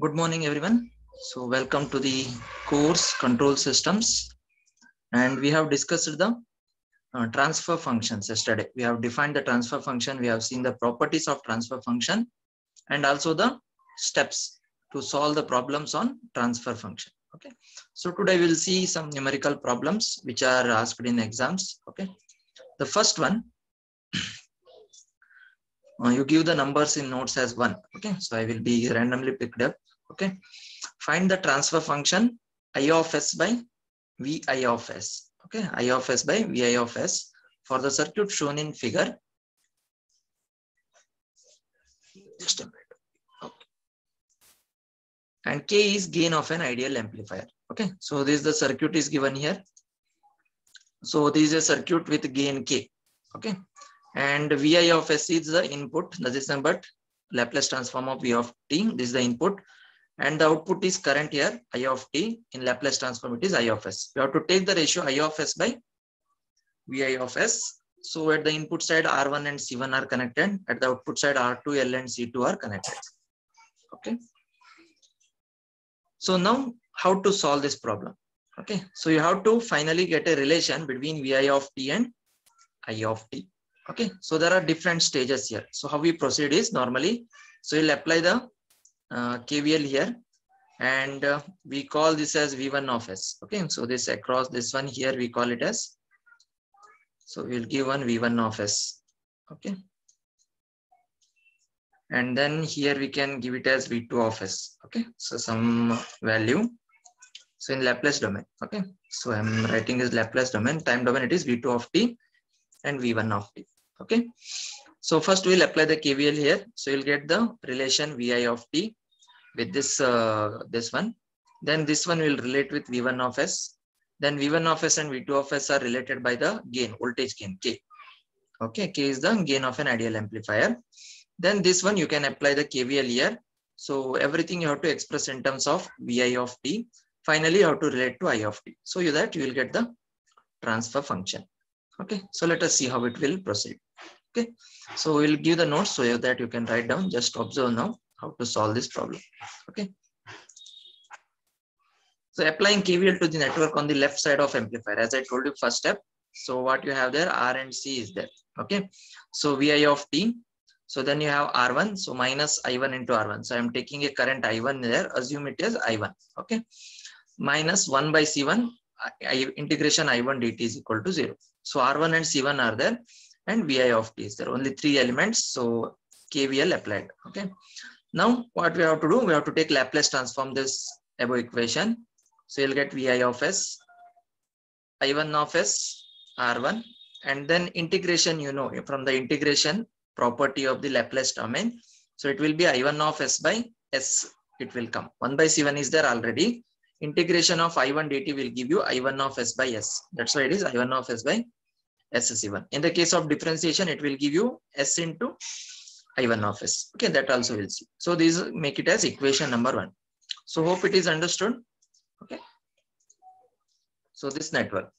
Good morning, everyone. So, welcome to the course Control Systems. And we have discussed the transfer functions yesterday. We have defined the transfer function. We have seen the properties of transfer function and also the steps to solve the problems on transfer function. Okay. So, today we'll see some numerical problems which are asked in exams. Okay. The first one, you give the numbers in notes as 1. Okay. So, I will be randomly picked up. Okay. Find the transfer function I of s by Vi of s. Okay, I of s by Vi of s for the circuit shown in figure. Just a minute. Okay. And K is gain of an ideal amplifier. Okay, so this is the circuit is given here. So this is a circuit with gain K. Okay, and Vi of s is the input. That is but Laplace transform of V of t. This is the input. And the output is current here, I of t. In Laplace transform, it is I of s. You have to take the ratio I of s by Vi of s. So at the input side, R1 and C1 are connected. At the output side, R2, L and C2 are connected. Okay. So now how to solve this problem? Okay. So you have to finally get a relation between Vi of t and I of t. Okay. So there are different stages here. So how we proceed is normally, so you'll apply the KVL here. And we call this as V1 of s. Okay. So this across this one here, we call it as, so we'll give one V1 of s. Okay. And then here we can give it as V2 of s. Okay. So some value. So in Laplace domain. Okay. So I'm writing this Laplace domain. Time domain, it is V2 of t and V1 of t. Okay. So first we'll apply the KVL here. So you'll get the relation Vi of t with this, this one. Then this one will relate with V1 of s. Then V1 of s and V2 of s are related by the gain, voltage gain K. Okay, K is the gain of an ideal amplifier. Then this one you can apply the KVL here. So everything you have to express in terms of Vi of t. Finally, you have to relate to I of t. So that you will get the transfer function. Okay, so let us see how it will proceed. Okay, so we'll give the notes so that you can write down. Just observe now how to solve this problem. Okay. So applying KVL to the network on the left side of amplifier, as I told you first step. So what you have there, R and C is there. Okay. So Vi of t. So then you have R1. So minus I1 into R1. So I'm taking a current I1 there. Assume it is I1. Okay. Minus 1 by C1. Integration I1 dt is equal to 0. So R1 and C1 are there. And Vi of t is there. Only 3 elements. So KVL applied. Okay. Now what we have to do, we have to take Laplace transform this above equation. So you'll get Vi of s, I1 of s, R1, and then integration, you know, from the integration property of the Laplace domain. So it will be I1 of s by s, it will come. 1 by C1 is there already. Integration of I1 dt will give you I1 of s by s. That's why it is I1 of s by SC1. In the case of differentiation, it will give you s into I1 of s. Okay, that also we'll see. So these make it as equation number 1. So hope it is understood. Okay. So this network.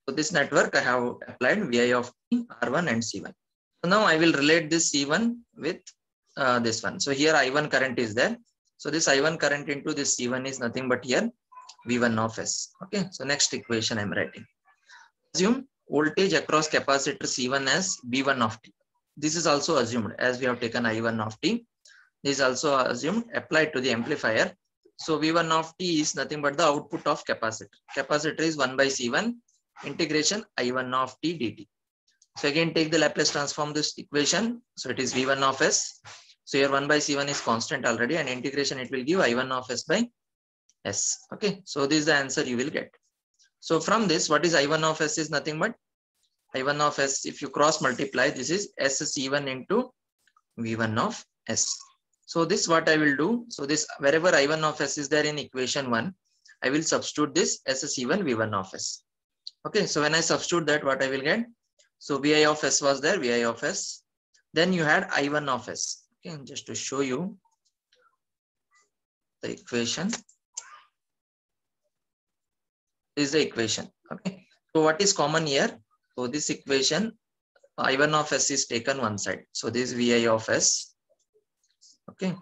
So this network I have applied Vi of t, R1 and C1. So now I will relate this C1 with this one. So here I1 current is there. So this I1 current into this C1 is nothing but here V1 of s. Okay. So next equation I'm writing. Assume voltage across capacitor C1 as V1 of t. This is also assumed as we have taken I1 of t. This is also assumed applied to the amplifier. So V1 of t is nothing but the output of capacitor. Capacitor is 1 by C1 integration I1 of t dt. So again take the Laplace transform this equation. So it is V1 of s. So here 1 by C1 is constant already and integration it will give I1 of s by s. Okay. So this is the answer you will get. So from this, what is I1 of s is nothing but I1 of s. If you cross multiply, this is SC1 into V1 of s. So this what I will do. So this wherever I1 of s is there in equation 1, I will substitute this SC1 V1 of s. Okay. So when I substitute that, what I will get? So Vi of s was there, Vi of s. Then you had I1 of s. Okay. Just to show you the equation. This is the equation. Okay. So what is common here? So this equation, I1 of s is taken one side. So this is Vi of s. Okay.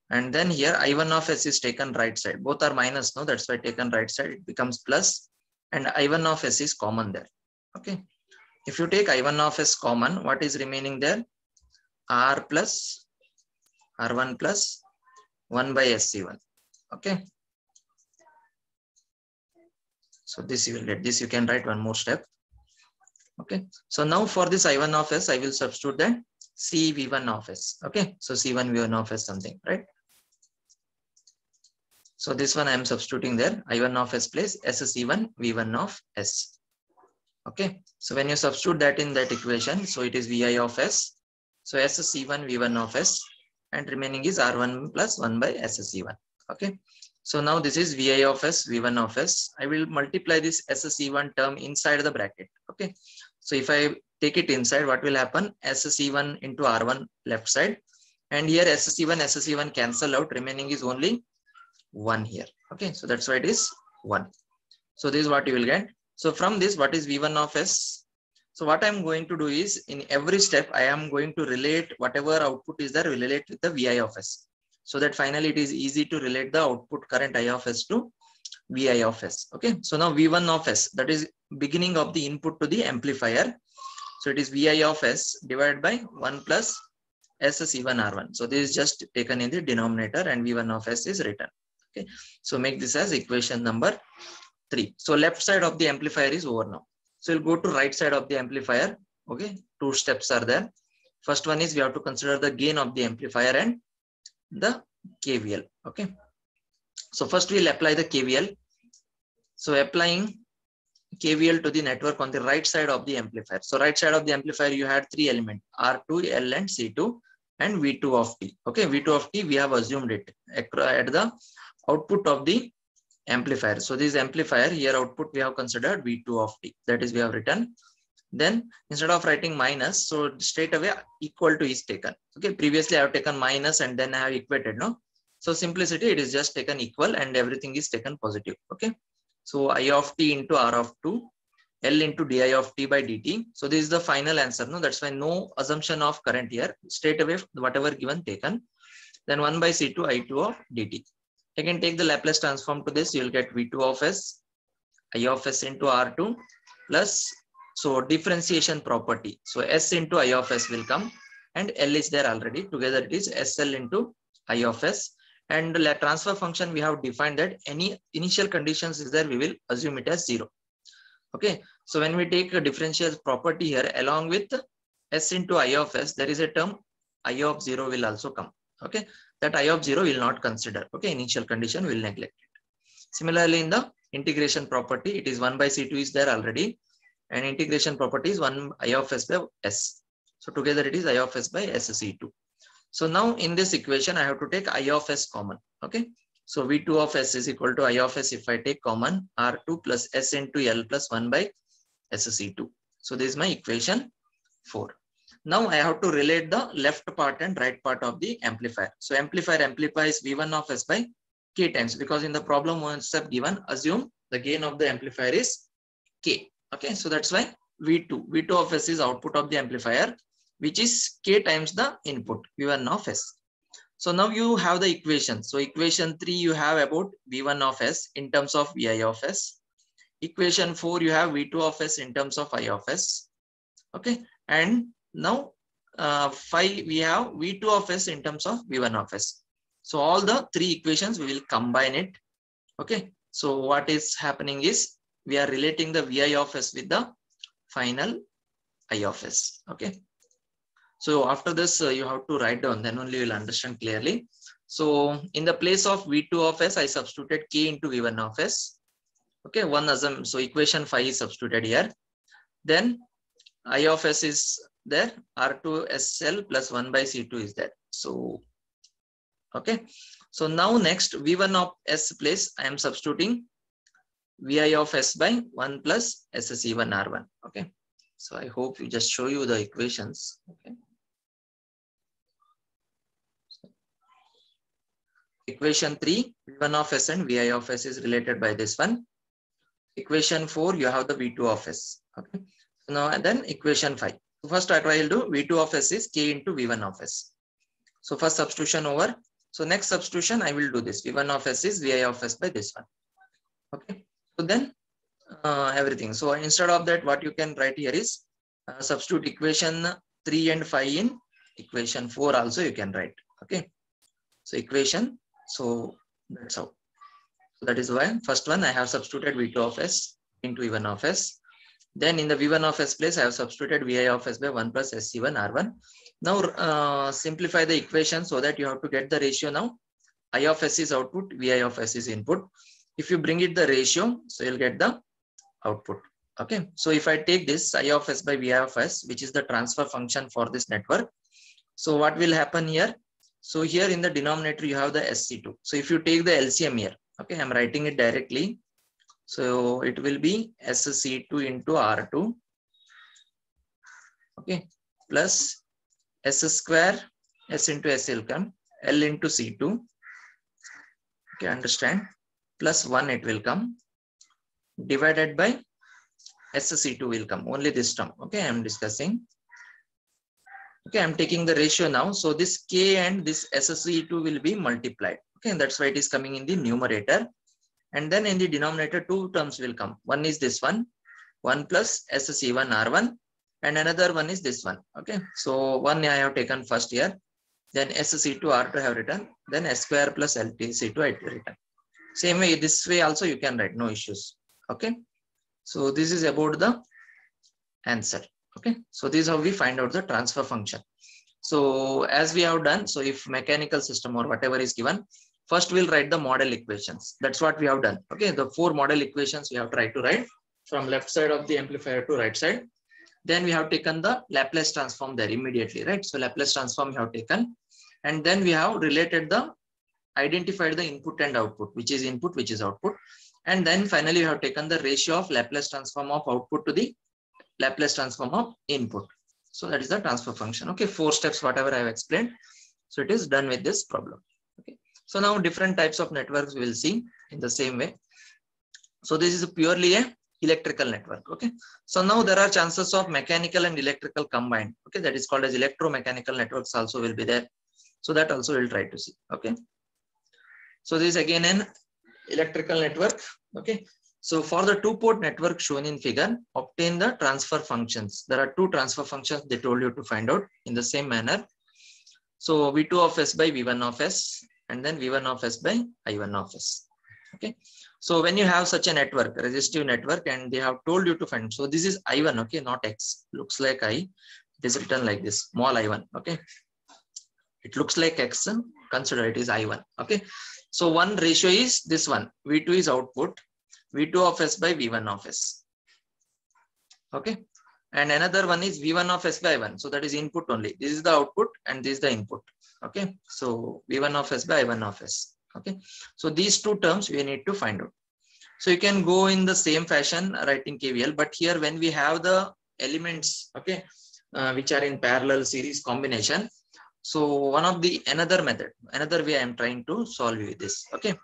And then here I1 of s is taken right side. Both are minus, no? That's why taken right side, it becomes plus. And I1 of s is common there. Okay. If you take I1 of s common, what is remaining there? R plus R1 plus 1 by SC1. Okay. So this you will get. This you can write one more step. Okay. So now for this I1 of s, I will substitute that CV1 of s. Okay. So C1 V1 of s something, right? So this one I am substituting there. I1 of s place SC1 V1 of s. Okay. So when you substitute that in that equation, so it is Vi of s. So SC1 V1 of s and remaining is R1 plus 1 by SC1. Okay. So now this is Vi of s, V1 of s. I will multiply this SC1 term inside the bracket. Okay. So if I take it inside, what will happen? SC1 into R1 left side. And here SC1 cancel out. Remaining is only 1 here. Okay. So that's why it is 1. So this is what you will get. So from this, what is V1 of s? So what I'm going to do is in every step, I am going to relate whatever output is there, relate with the Vi of s. So that finally it is easy to relate the output current I of s to Vi of s. Okay. So now V1 of s, that is beginning of the input to the amplifier. So it is Vi of s divided by 1 plus SC1 R1. So this is just taken in the denominator and V1 of s is written. Okay. So make this as equation number 3. So left side of the amplifier is over now. So we'll go to right side of the amplifier. Okay. 2 steps are there. First one is we have to consider the gain of the amplifier and the KVL. Okay. So first we'll apply the KVL. So applying KVL to the network on the right side of the amplifier. So right side of the amplifier, you had 3 elements, R2, L and C2 and V2 of T. Okay. V2 of T, we have assumed it at the output of the amplifier. So this amplifier here output we have considered V2 of T. That is we have written. Then instead of writing minus, so straight away equal to is taken. Okay. Previously I have taken minus and then I have equated. No. So simplicity, it is just taken equal and everything is taken positive. Okay. So I of T into R of 2, L into Di of T by dt. So this is the final answer. No, that's why no assumption of current here. Straight away whatever given taken. Then 1 by C2 I2 of dt. You can take the Laplace transform to this. You will get V2 of s, I of s into R2 plus, so differentiation property. So s into I of s will come and L is there already. Together it is SL into I of s. And the transfer function we have defined that any initial conditions is there, we will assume it as 0. Okay. So when we take a differential property here along with s into I of s, there is a term I of 0 will also come. Okay. That I of 0 will not consider. Okay. Initial condition will neglect it. Similarly, in the integration property, it is 1 by C2 is there already. And integration property is 1 I of s by s. So together it is I of s by SC2. So now in this equation, I have to take I of s common. Okay. So V2 of s is equal to I of s if I take common R2 plus s into L plus 1 by SC2. So this is my equation 4. Now I have to relate the left part and right part of the amplifier. So amplifier amplifies V1 of s by K times, because in the problem one step given, assume the gain of the amplifier is K. Okay. So that's why V2 of s is output of the amplifier, which is K times the input V1 of s. So now you have the equation. So equation 3 you have about V1 of s in terms of Vi of s. Equation 4 you have V2 of s in terms of I of s. Okay. And now 5 we have V2 of s in terms of V1 of s. So all the 3 equations we will combine it. Okay. So what is happening is we are relating the Vi of s with the final I of s. Okay. So after this, you have to write down, then only you will understand clearly. So in the place of V2 of s, I substituted K into V1 of s. Okay, one assumption. So equation 5 is substituted here. Then I of s is there, R2 SL plus 1 by C2 is there. So, okay. So now next V1 of s place, I am substituting Vi of s by 1 plus SC1 R1. Okay. So I hope you just show you the equations. Okay. Equation 3, V1 of s and Vi of s is related by this one. Equation 4, you have the V2 of s. Okay. So now and then equation 5. So first what I will do, V2 of s is K into V1 of s. So first substitution over. So next substitution, I will do this. V1 of S is Vi of S by this one. Okay. So then everything. So instead of that, what you can write here is substitute equation 3 and 5 in equation 4 also you can write. Okay. So equation. So that's how. So that is why first one I have substituted V2 of S into V1 of S. Then in the V1 of S place, I have substituted Vi of S by 1 plus SC1 R1. Now simplify the equation so that you have to get the ratio now. I of S is output, Vi of S is input. If you bring it the ratio, so you'll get the output. Okay. So if I take this I of S by Vi of S, which is the transfer function for this network. So what will happen here? So here in the denominator, you have the SC2. So if you take the LCM here, okay, I'm writing it directly. So it will be SC2 into R2, okay, plus S square, S into S will come, L into C2, okay, understand, plus 1 it will come, divided by SC2 will come, only this term, okay, I'm discussing. Okay, I'm taking the ratio now. So this K and this SC2 will be multiplied, okay, and that's why it is coming in the numerator. And then in the denominator, two terms will come. One is this one, 1 plus SC1 R1, and another one is this one. Okay, so one I have taken first here, then SC2 R2 I have written, then S square plus LTC2 I have written. Same way, this way also you can write, no issues. Okay, so this is about the answer. Okay, so this is how we find out the transfer function. So as we have done, so if mechanical system or whatever is given, first we'll write the model equations. That's what we have done. Okay, the 4 model equations we have tried to write from left side of the amplifier to right side. Then we have taken the Laplace transform there immediately, right? So Laplace transform we have taken, and then we have identified the input and output, which is input, which is output. And then finally we have taken the ratio of Laplace transform of output to the Laplace transform of input. So that is the transfer function. Okay, 4 steps, whatever I have explained. So it is done with this problem. Okay. So now different types of networks we will see in the same way. So this is purely a electrical network. Okay. So now there are chances of mechanical and electrical combined. Okay. That is called as electromechanical networks also will be there. So that also we'll try to see. Okay. So this is again an electrical network. Okay. So for the 2-port network shown in figure, obtain the transfer functions. There are 2 transfer functions they told you to find out in the same manner. So V2 of S by V1 of S, and then V1 of S by I1 of S. Okay. So when you have such a network, resistive network, and they have told you to find, so this is I1, okay, not X. Looks like I. It is written like this, small I1. Okay. It looks like X. Consider it is I1. Okay. So one ratio is this one. V2 is output. V2 of S by V1 of S. Okay. And another one is V1 of S by I1. So that is input only. This is the output and this is the input. Okay. So V1 of S by I1 of S. Okay. So these 2 terms we need to find out. So you can go in the same fashion writing KVL, but here when we have the elements, okay, which are in parallel series combination. So another way I am trying to solve with this. Okay.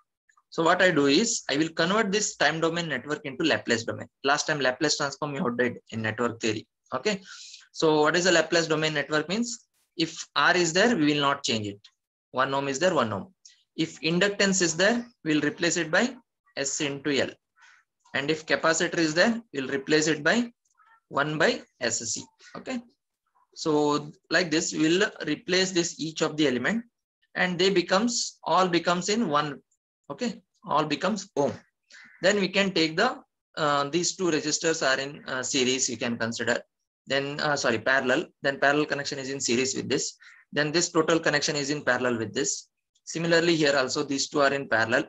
So what I do is I will convert this time domain network into Laplace domain. Last time Laplace transform you did in network theory. Okay. So what is a Laplace domain network means? If R is there, we will not change it. 1 ohm is there, 1 ohm. If inductance is there, we will replace it by S into L. And if capacitor is there, we will replace it by 1 by SC. Okay. So like this, we will replace this each of the element, and all becomes in one. Okay, all becomes ohm. Then we can take the these 2 resistors are in series. You can consider. Then parallel. Then parallel connection is in series with this. Then this total connection is in parallel with this. Similarly here also these 2 are in parallel.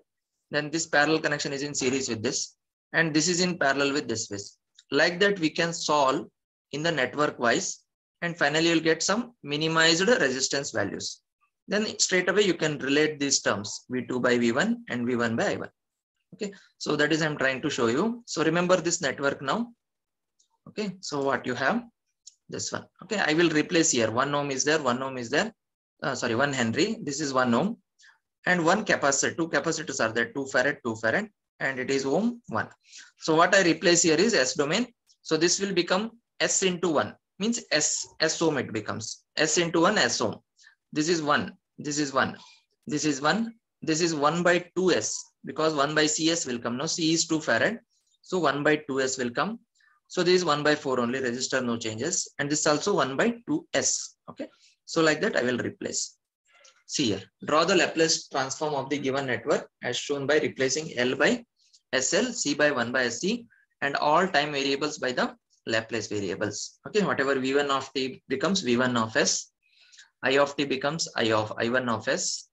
Then this parallel connection is in series with this, and this is in parallel with this. Like that we can solve in the network wise, and finally you'll get some minimized resistance values. Then straight away you can relate these terms, V2 by V1 and V1 by I1. Okay, so that is I'm trying to show you. So remember this network now. Okay, so what you have, this one. Okay, I will replace here. 1 ohm is there, 1 ohm is there. 1 Henry. This is 1 ohm, and 1 capacitor. 2 capacitors are there, 2 farad, 2 farad, and it is ohm 1. So what I replace here is S domain. So this will become S into 1, means S ohm it becomes. S into 1 S ohm. This is 1. This is 1. This is 1. This is 1 by 2s because 1 by cs will come. Now C is 2 farad. So 1 by 2s will come. So this is 1 by 4 only, register no changes. And this is also 1 by 2s. Okay. So like that I will replace. See here, draw the Laplace transform of the given network as shown by replacing L by SL, C by 1 by SC, and all time variables by the Laplace variables. Okay, whatever V1 of t becomes V1 of S, I of t becomes I1 of S.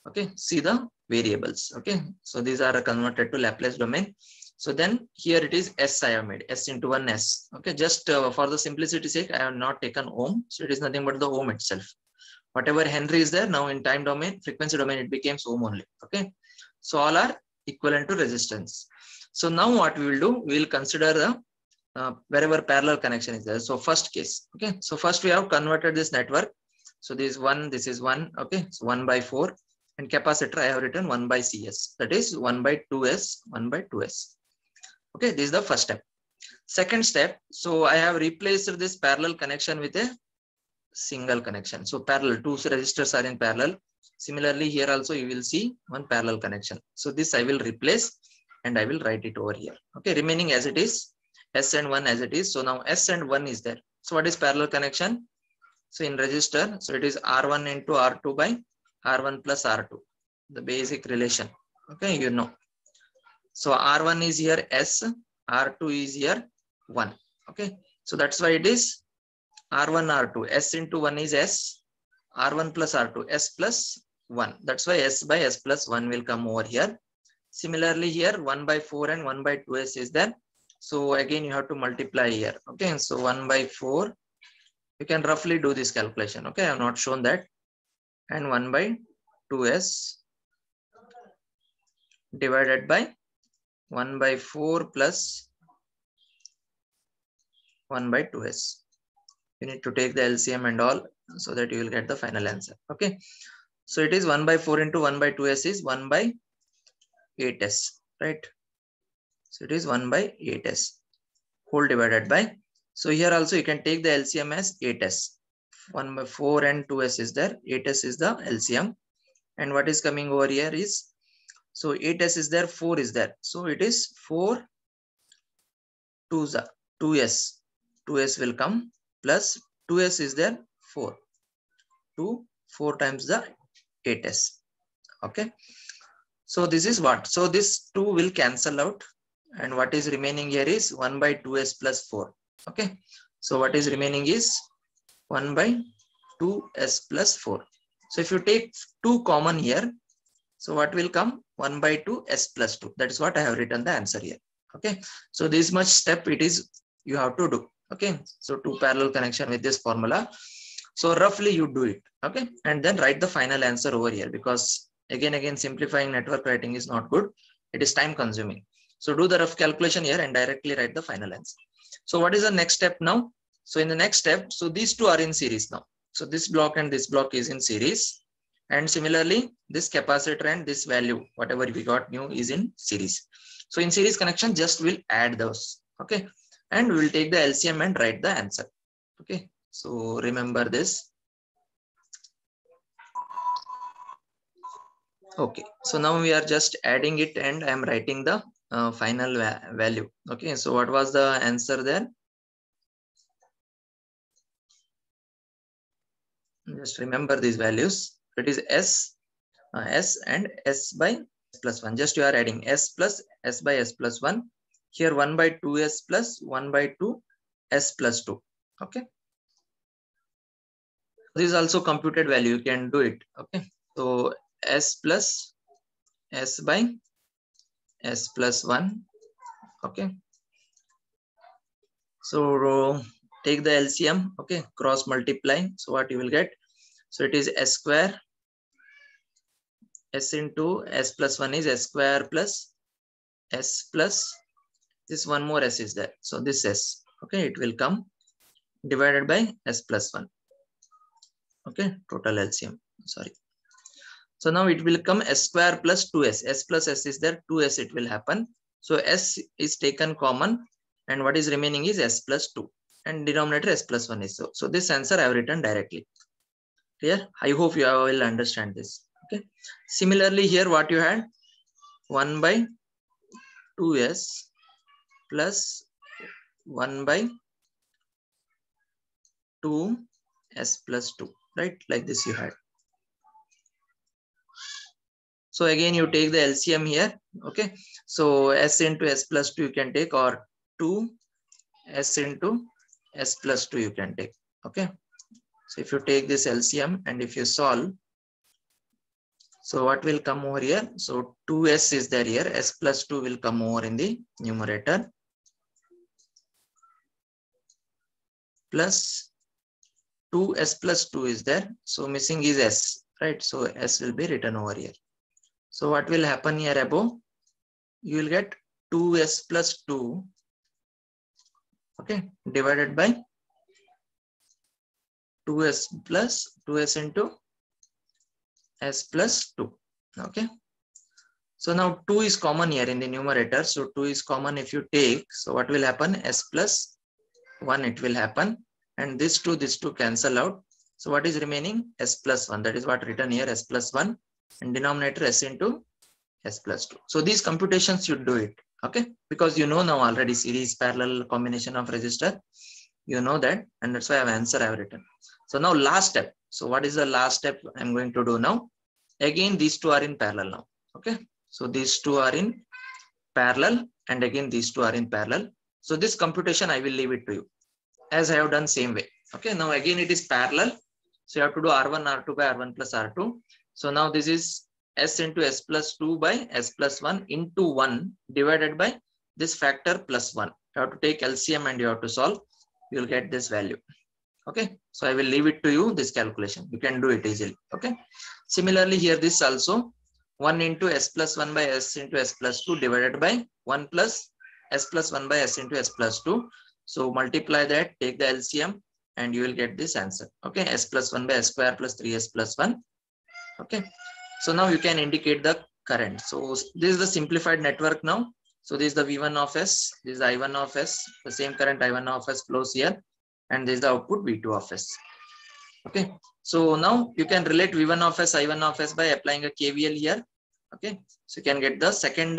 Okay, see the variables. Okay, so these are converted to Laplace domain. So then here it is S I have made, S into 1 S. Okay, just for the simplicity sake, I have not taken ohm. So it is nothing but the ohm itself. Whatever Henry is there, now in time domain, frequency domain, it becomes ohm only. Okay, so all are equivalent to resistance. So now what we will do, we will consider the wherever parallel connection is there. So first case, okay, so first we have converted this network. So this is 1, this is 1, okay, so 1 by 4, and capacitor I have written 1 by CS, that is 1 by 2S, 1 by 2S. Okay, this is the first step. Second step, so I have replaced this parallel connection with a single connection. So parallel, two resistors are in parallel. Similarly, here also you will see one parallel connection. So this I will replace and I will write it over here. Okay, remaining as it is, S and 1 as it is. So now S and 1 is there. So what is parallel connection? So in resistor, so it is R1 into R2 by R1 plus R2, the basic relation. Okay, you know. So R1 is here S, R2 is here 1. Okay, so that's why it is R1, R2, S into 1 is S, R1 plus R2, S plus 1. That's why S by S plus 1 will come over here. Similarly here 1 by 4 and 1 by 2S is there. So again you have to multiply here. Okay, so 1 by 4, you can roughly do this calculation. Okay, I have not shown that. And 1 by 2S divided by 1 by 4 plus 1 by 2S. You need to take the LCM and all so that you will get the final answer. Okay, so it is 1 by 4 into 1 by 2S is 1 by 8S, right? So it is 1 by 8S whole divided by. So here also you can take the LCM as 8S. 1 by 4 and 2S is there. 8S is the LCM. And what is coming over here is, so 8S is there, 4 is there. So it is 4 2S. 2S will come plus 2S is there, 4. 4 times the 8S. Okay. So this is what? So this 2 will cancel out. And what is remaining here is 1 by 2S plus 4. Okay. So what is remaining is 1 by 2S plus 4. So if you take 2 common here, so what will come? 1 by 2S plus 2. That is what I have written the answer here. Okay. So this much step it is you have to do. Okay. So 2 parallel connection with this formula. So roughly you do it. Okay. And then write the final answer over here, because again simplifying network writing is not good. It is time consuming. So do the rough calculation here and directly write the final answer. So what is the next step now? So in the next step, so these two are in series now. So this block and this block is in series. And similarly, this capacitor and this value, whatever we got new, is in series. So in series connection, just we'll add those. Okay. And we will take the LCM and write the answer. Okay. So remember this. Okay. So now we are just adding it and I am writing the final value. Okay. So what was the answer there? Just remember these values. It is S and S by S plus 1. Just you are adding S plus S by S plus 1. Here 1 by 2S plus 1 by 2 S plus 2. Okay. This is also computed value. You can do it. Okay. So S plus S by S plus 1. Okay. So take the LCM. Okay. Cross multiply. So what you will get? So it is S square. S into S plus 1 is S square plus S plus this one more S is there. So this S. Okay. It will come divided by S plus 1. Okay. Total LCM. Sorry. So now it will come S square plus 2S. S plus S is there. 2S it will happen. So S is taken common. And what is remaining is S plus 2. And denominator S plus 1 is so. So this answer I have written directly. Clear? I hope you will understand this. Okay. Similarly, here what you had 1 by 2s plus 1 by 2s plus 2, right? Like this you had. So again, you take the LCM here. Okay. So s into s plus 2 you can take, or 2s into s plus 2 you can take. Okay. So if you take this LCM and if you solve, so what will come over here? So 2s is there here. S plus 2 will come over in the numerator. Plus 2s plus 2 is there. So missing is s, right? So s will be written over here. So what will happen here above? You will get 2s plus 2, okay, divided by 2s plus 2s into s plus 2, okay. So now 2 is common here in the numerator. So 2 is common if you take. So what will happen? S plus 1 it will happen. And this 2 cancel out. So what is remaining? S plus 1. That is what written here, S plus 1. And denominator s into s plus 2. So these computations you do it, okay, because you know now already series, parallel, combination of resistor, you know that, and that's why I have answer I have written. So now last step. So what is the last step I'm going to do now? Again, these two are in parallel now, okay. So these two are in parallel, and again these two are in parallel. So this computation I will leave it to you, as I have done same way. Okay, now again it is parallel. So you have to do R1, R2 by R1 plus R2. So now this is s into s plus 2 by s plus 1 into 1 divided by this factor plus 1. You have to take LCM and you have to solve. You will get this value. Okay, so I will leave it to you, this calculation. You can do it easily. Okay, similarly here this also 1 into s plus 1 by s into s plus 2 divided by 1 plus s plus 1 by s into s plus 2. So multiply that, take the LCM, and you will get this answer. Okay, s plus 1 by s square plus 3s plus 1. Okay, so now you can indicate the current. So this is the simplified network now. So this is the V1 of s, this is the I1 of s, the same current I1 of s flows here, and this is the output V2 of s. Okay, so now you can relate V1 of s, I1 of s by applying a KVL here. Okay, so you can get the second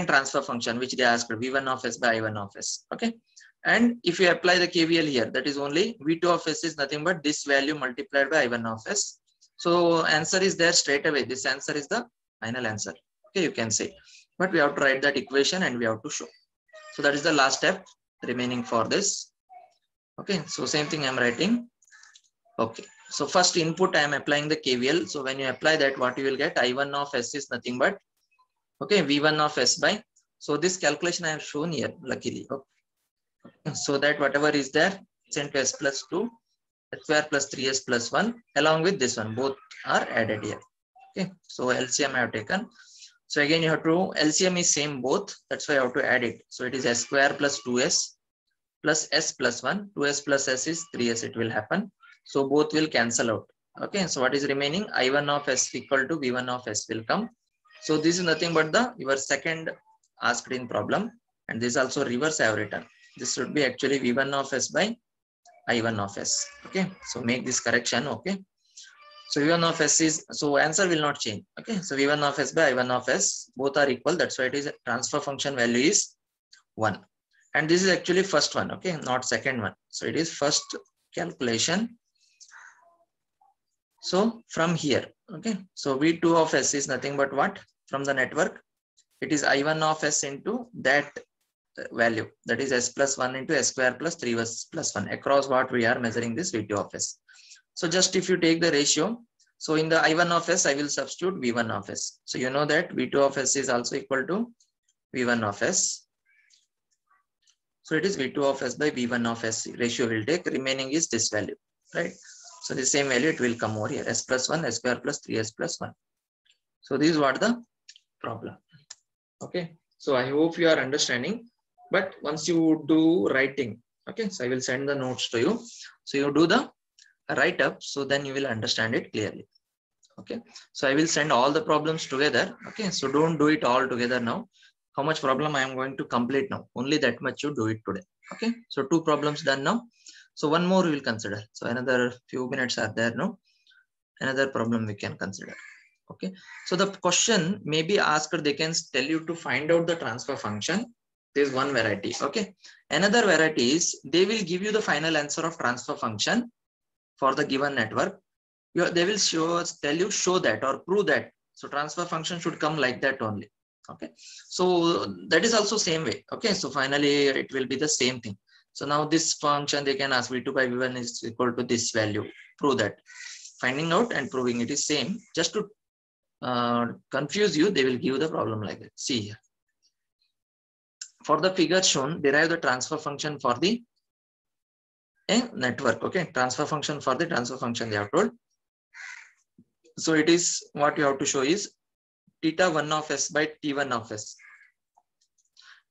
transfer function which they asked, V1 of s by I1 of s. Okay, and if you apply the KVL here, that is only V2 of s is nothing but this value multiplied by I1 of s. So answer is there straight away. This answer is the final answer. Okay, you can say, but we have to write that equation and we have to show. So that is the last step remaining for this. Okay, so same thing I'm writing. Okay, so first input I am applying the KVL. So when you apply that, what you will get? I1 of s is nothing but, okay, V1 of s by. So this calculation I have shown here, luckily. Okay. So that whatever is there, s into s plus 2, s square plus 3s plus 1, along with this one, both are added here. Okay, so LCM I have taken. So again, you have to, LCM is same both. That's why I have to add it. So it is s square plus 2s plus s plus 1. 2s plus s is 3s, it will happen. So both will cancel out. Okay, so what is remaining? I1 of s equal to V1 of s will come. So this is nothing but the your second asked in problem, and this also reverse I have written. This should be actually V1 of s by I1 of s. Okay, so make this correction. Okay, so V1 of s is, so answer will not change. Okay, so V1 of s by I1 of s, both are equal. That's why it is transfer function value is 1. And this is actually first one. Okay, not second one. So it is first calculation. So from here, okay, so V2 of s is nothing but what? From the network, it is I1 of s into that value, that is s plus 1 into s square plus 3s plus 1, across what we are measuring this V2 of s. So just if you take the ratio, so in the I1 of s, I will substitute V1 of s. So you know that V2 of s is also equal to V1 of s. So it is V2 of s by V1 of s, ratio will take, remaining is this value, right? So the same value it will come over here, s plus 1, s square plus 3s plus 1. So this is what the problem. Okay, so I hope you are understanding. But once you do writing, okay, so I will send the notes to you. So you do the write up, so then you will understand it clearly. Okay, so I will send all the problems together. Okay, so don't do it all together now. How much problem I am going to complete now? Only that much you do it today. Okay, so 2 problems done now. So one more we will consider. So another few minutes are there now. Another problem we can consider. Okay, so the question may be asked, they can tell you to find out the transfer function. There is one variety. Okay, another variety is they will give you the final answer of transfer function for the given network. They will tell you show that or prove that. So transfer function should come like that only. Okay, so that is also same way. Okay, so finally it will be the same thing. So now this function they can ask v2 by v1 is equal to this value. Prove that. Finding out and proving it is same. Just to confuse you, they will give the problem like that. See here. For the figure shown, derive the transfer function for the network. Okay, transfer function for the transfer function they have told. So it is what you have to show is theta 1 of s by t1 of s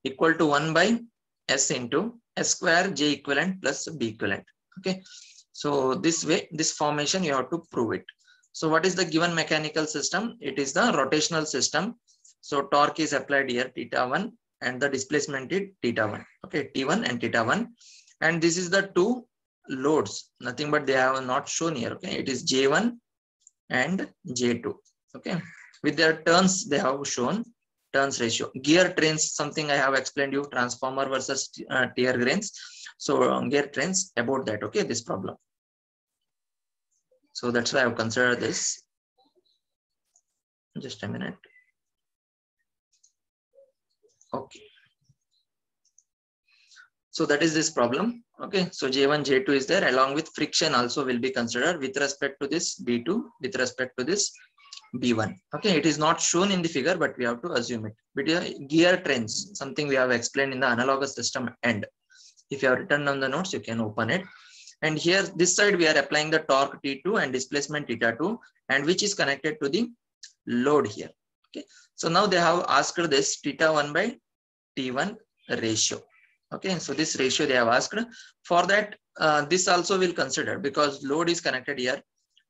equal to 1 by s into s square j equivalent plus b equivalent. Okay, so this way, this formation you have to prove it. So what is the given mechanical system? It is the rotational system. So torque is applied here theta 1 and the displacement is theta 1. Okay, t1 and theta 1. And this is the two loads, nothing but they have not shown here. Okay, it is j1 and j2. Okay, with their turns they have shown turns ratio. Gear trains, something I have explained you, transformer versus tier grains. So gear trains about that. Okay, this problem. So that's why I have considered this. Just a minute. Okay. So that is this problem. Okay. So J1, J2 is there, along with friction also will be considered with respect to this B2, with respect to this B1. Okay. It is not shown in the figure, but we have to assume it. But gear trains, something we have explained in the analogous system end. If you have written down the notes, you can open it. And here, this side, we are applying the torque T2 and displacement theta 2, and which is connected to the load here. Okay. So now they have asked this theta 1 by T1 ratio. Okay. So this ratio they have asked. For that, this also will consider because load is connected here.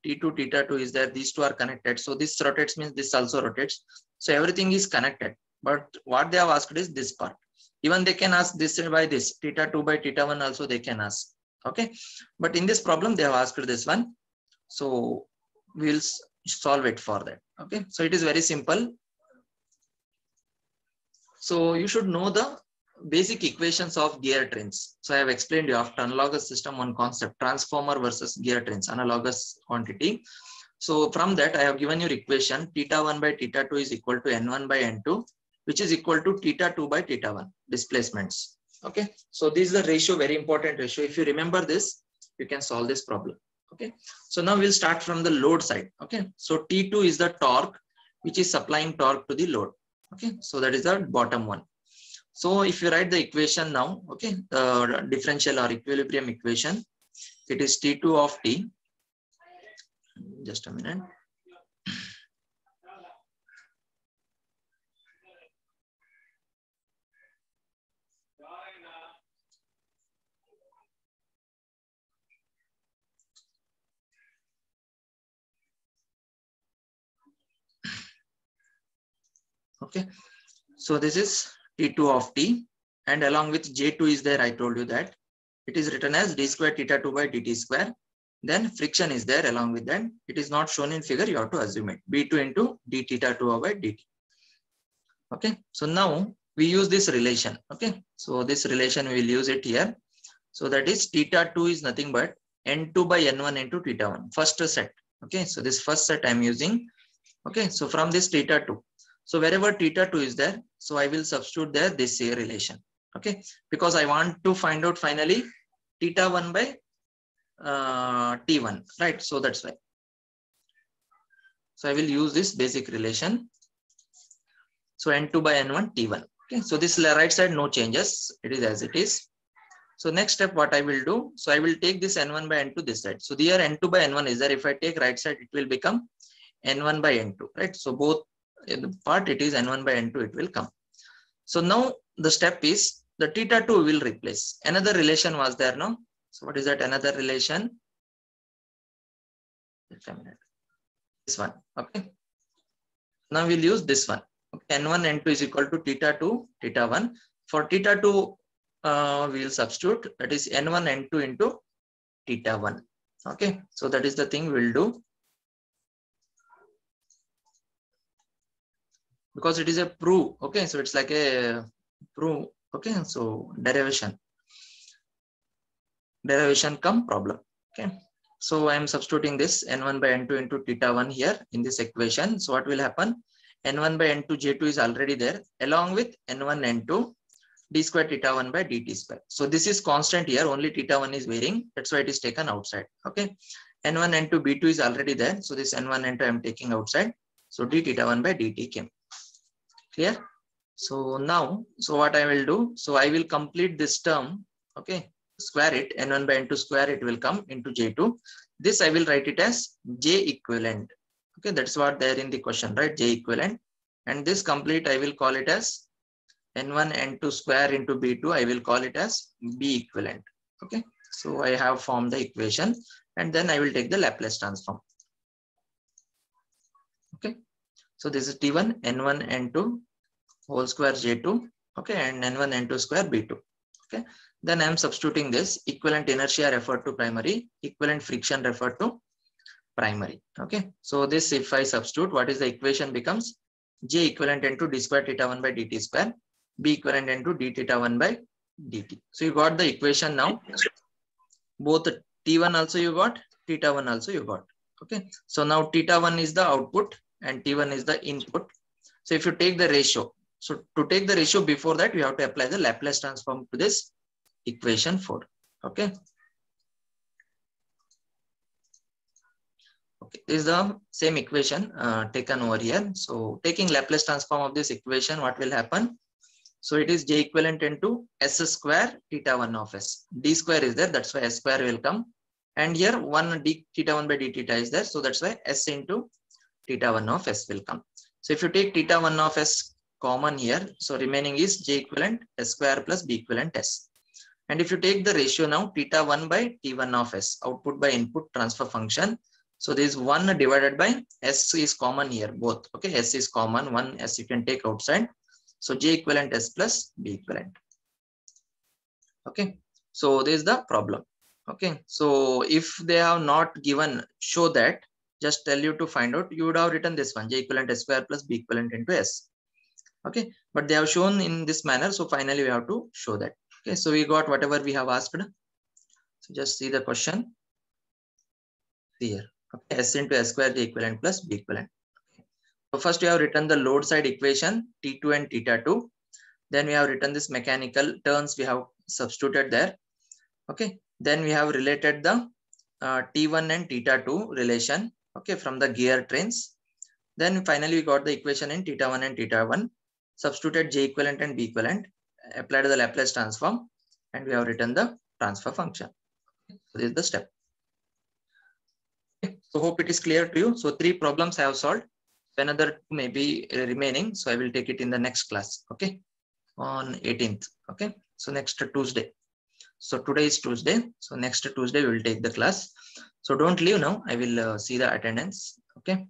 T2, theta 2 is there. These two are connected. So this rotates means this also rotates. So everything is connected. But what they have asked is this part. Even they can ask this by this. Theta 2 by theta 1 also they can ask. Okay, but in this problem they have asked this one, so we'll solve it for that. Okay, so it is very simple. So you should know the basic equations of gear trains. So I have explained you after analogous system one concept, transformer versus gear trains, analogous quantity. So from that I have given you equation theta 1 by theta 2 is equal to n1 by n2, which is equal to theta 2 by theta 1 displacements. Okay, so this is the ratio, very important ratio. If you remember this, you can solve this problem. Okay, so now we'll start from the load side. Okay, so T2 is the torque which is supplying torque to the load. Okay, so that is the bottom one. So if you write the equation now, okay, the differential or equilibrium equation, it is T2 of T. Just a minute. Okay, so this is T2 of T, and along with J2 is there. I told you that it is written as d square theta 2 by dt square. Then friction is there along with that. It is not shown in figure. You have to assume it. B2 into d theta 2 by dt. Okay, so now we use this relation. Okay, so this relation we will use it here. So that is theta 2 is nothing but n2 by n1 into theta 1. First set. Okay, so this first set I am using. Okay, so from this theta 2. So wherever theta 2 is there, so I will substitute there this relation. Okay, because I want to find out finally theta 1 by T1, right? So that's why. So I will use this basic relation. So N2 by N1 T1. Okay, so this right side no changes. It is as it is. So next step what I will do, so I will take this N1 by N2 this side. So here N2 by N1 is there. If I take right side, it will become N1 by N2, right? So both in the part it is N1 by N2, it will come. So now the step is the theta 2 will replace. Another relation was there, no? So what is that another relation? This one, okay. Now we'll use this one. Okay. N1, N2 is equal to theta 2, theta 1. For theta 2, we'll substitute, that is N1, N2 into theta 1. Okay. So that is the thing we'll do. because it is a proof. Okay, so it's like a proof. Okay, so derivation come problem. Okay, so I am substituting this n1 by n2 into theta 1 here in this equation. So what will happen? N1 by n2 J2 is already there along with n1 n2 d square theta 1 by dt square. So this is constant here, only theta 1 is varying. That's why it is taken outside. Okay, n1 n2 b2 is already there. So this n1 n2 I am taking outside. So d theta 1 by dt came. Clear? So now, so what I will do? So I will complete this term. Okay, square it, n1 by n2 square, it will come into J2. This I will write it as J equivalent. Okay, that's what there in the question, right? J equivalent. And this complete I will call it as n1 n2 square into b2, I will call it as b equivalent. Okay, so I have formed the equation and then I will take the Laplace transform. Okay, so this is t1 n1 n2 whole square J2. Okay, and n1 n2 square b2. Okay, then I am substituting this equivalent inertia referred to primary, equivalent friction referred to primary. Okay, so this if I substitute, what is the equation becomes J equivalent into d square theta 1 by dt square, b equivalent into d theta 1 by dt. So you got the equation now. Both t1 also you got, theta 1 also you got. Okay, so now theta 1 is the output and t1 is the input. So if you take the ratio, so to take the ratio before that, you have to apply the Laplace transform to this equation 4. Okay. Okay, this is the same equation taken over here. So taking Laplace transform of this equation, what will happen? So it is J equivalent into S square theta 1 of S. D square is there, that's why S square will come. And here 1 d theta 1 by d theta is there. So that's why S into theta 1 of S will come. So if you take theta 1 of S common here, so remaining is J equivalent S square plus B equivalent S. And if you take the ratio now, theta 1 by T1 of S, output by input transfer function. So this 1 divided by S is common here, both. Okay, S is common, 1 S you can take outside. So J equivalent S plus B equivalent. Okay, so this is the problem. Okay, so if they have not given, show that, just tell you to find out, you would have written this one, J equivalent S square plus B equivalent into S. Okay, but they have shown in this manner. So finally we have to show that. Okay, so we got whatever we have asked. So just see the question here. Okay, S into S square J equivalent plus B equivalent. Okay. So first we have written the load side equation T2 and theta 2. Then we have written this mechanical terms we have substituted there. Okay, then we have related the T1 and theta 2 relation. Okay, from the gear trains. Then finally we got the equation in theta 1 and theta 1. Substituted J equivalent and B equivalent, applied the Laplace transform, and we have written the transfer function. So this is the step. Okay. So hope it is clear to you. So 3 problems I have solved. Another 2 may be remaining. So I will take it in the next class. Okay, on 18th. Okay, so next Tuesday. So today is Tuesday. So next Tuesday we will take the class. So don't leave now. I will see the attendance. Okay.